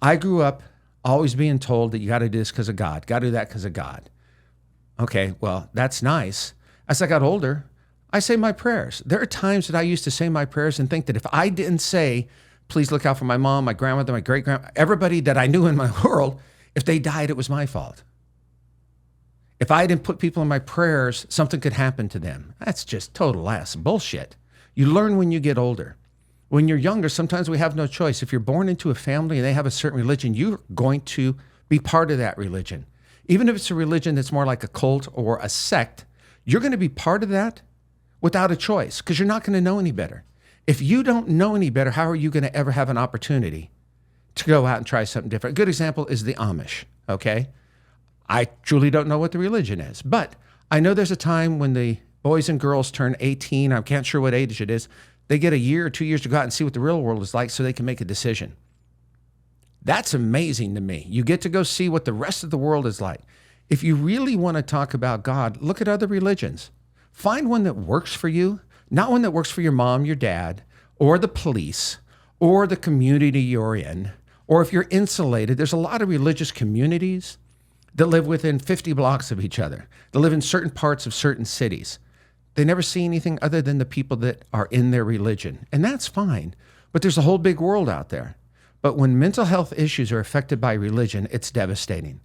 I grew up always being told that you got to do this because of God, got to do that because of God. Okay, well, that's nice. As I got older, I say my prayers. There are times that I used to say my prayers and think that if I didn't say, please look out for my mom, my grandmother, my great-grandma, everybody that I knew in my world, if they died, it was my fault. If I didn't put people in my prayers, something could happen to them. That's just total ass bullshit. You learn when you get older. When you're younger, sometimes we have no choice. If you're born into a family and they have a certain religion, you're going to be part of that religion. Even if it's a religion that's more like a cult or a sect, you're going to be part of that without a choice because you're not going to know any better. If you don't know any better, how are you going to ever have an opportunity to go out and try something different? A good example is the Amish, okay? I truly don't know what the religion is, but I know there's a time when the boys and girls turn 18, I can't sure what age it is, they get a year or 2 years to go out and see what the real world is like so they can make a decision. That's amazing to me. You get to go see what the rest of the world is like. If you really want to talk about God, look at other religions. Find one that works for you, not one that works for your mom, your dad, or the police, or the community you're in, or if you're insulated. There's a lot of religious communities that live within 50 blocks of each other. They live in certain parts of certain cities. They never see anything other than the people that are in their religion, and that's fine. But there's a whole big world out there. But when mental health issues are affected by religion, it's devastating,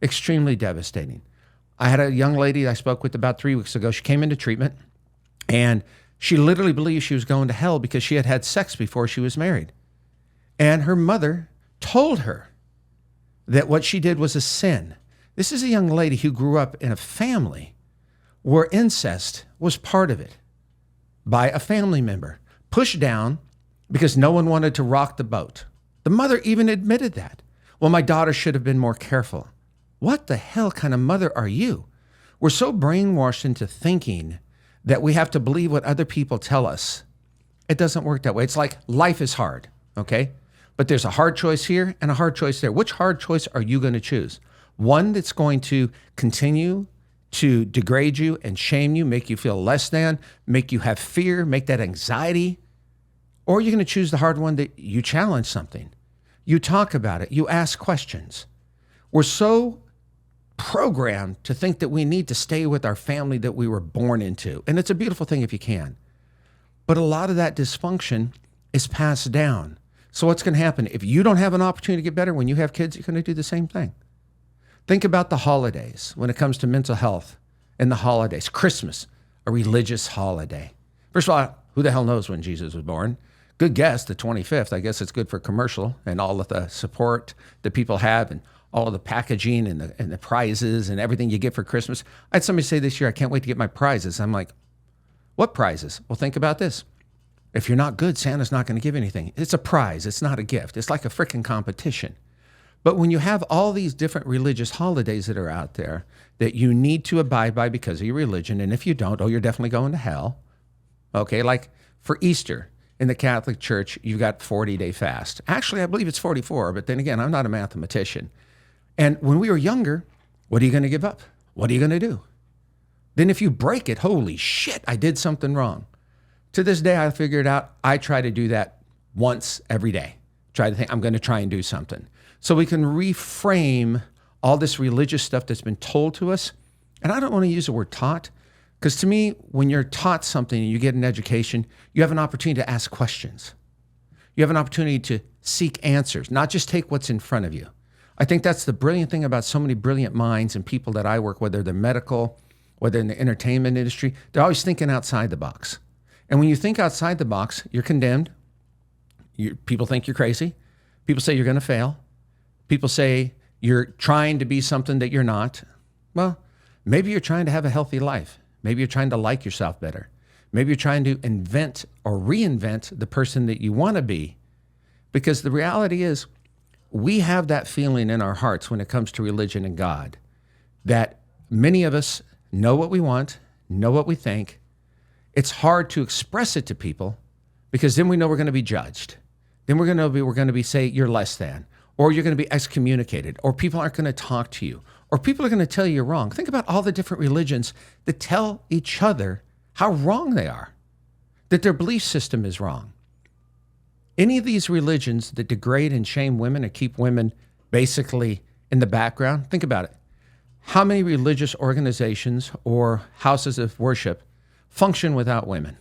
extremely devastating. I had a young lady I spoke with about 3 weeks ago. She came into treatment, and she literally believed she was going to hell because she had had sex before she was married. And her mother told her that what she did was a sin. This is a young lady who grew up in a family where incest was part of it by a family member, pushed down because no one wanted to rock the boat. The mother even admitted that. Well, my daughter should have been more careful. What the hell kind of mother are you? We're so brainwashed into thinking that we have to believe what other people tell us. It doesn't work that way. It's like life is hard, okay? But there's a hard choice here and a hard choice there. Which hard choice are you going to choose? One that's going to continue to degrade you and shame you, make you feel less than, make you have fear, make that anxiety? Or you're going to choose the hard one that you challenge something. You talk about it. You ask questions. We're so programmed to think that we need to stay with our family that we were born into. And it's a beautiful thing if you can. But a lot of that dysfunction is passed down. So what's going to happen? If you don't have an opportunity to get better, when you have kids, you're going to do the same thing. Think about the holidays when it comes to mental health and the holidays. Christmas, a religious holiday. First of all, who the hell knows when Jesus was born? Good guess, the 25th. I guess it's good for commercial and all of the support that people have and all of the packaging and the prizes and everything you get for Christmas. I had somebody say this year, I can't wait to get my prizes. I'm like, what prizes? Well, think about this. If you're not good, Santa's not going to give anything. It's a prize. It's not a gift. It's like a freaking competition. But when you have all these different religious holidays that are out there that you need to abide by because of your religion, and if you don't, oh, you're definitely going to hell. Okay, like for Easter in the Catholic Church, you've got 40-day fast. Actually, I believe it's 44, but then again, I'm not a mathematician. And when we were younger, what are you going to give up? What are you going to do? Then if you break it, holy shit, I did something wrong. To this day, I figured out I try to do that once every day. Try to think, I'm going to try and do something. So we can reframe all this religious stuff that's been told to us. And I don't want to use the word taught, because to me, when you're taught something and you get an education, you have an opportunity to ask questions. You have an opportunity to seek answers, not just take what's in front of you. I think that's the brilliant thing about so many brilliant minds and people that I work, whether they're medical, whether in the entertainment industry, they're always thinking outside the box. And when you think outside the box, you're condemned. People think you're crazy. People say you're going to fail. People say you're trying to be something that you're not. Well, maybe you're trying to have a healthy life. Maybe you're trying to like yourself better. Maybe you're trying to invent or reinvent the person that you want to be. Because the reality is, we have that feeling in our hearts when it comes to religion and God, that many of us know what we want, know what we think. It's hard to express it to people because then we know we're going to be judged. Then we're going to be say you're less than, or you're going to be excommunicated, or people aren't going to talk to you, or people are going to tell you you're wrong. Think about all the different religions that tell each other how wrong they are, that their belief system is wrong. Any of these religions that degrade and shame women or keep women basically in the background, think about it. How many religious organizations or houses of worship function without women?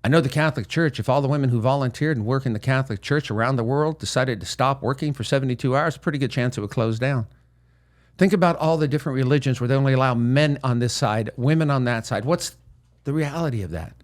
I know the Catholic Church, if all the women who volunteered and work in the Catholic Church around the world decided to stop working for 72 hours, a pretty good chance it would close down. Think about all the different religions where they only allow men on this side, women on that side. What's the reality of that?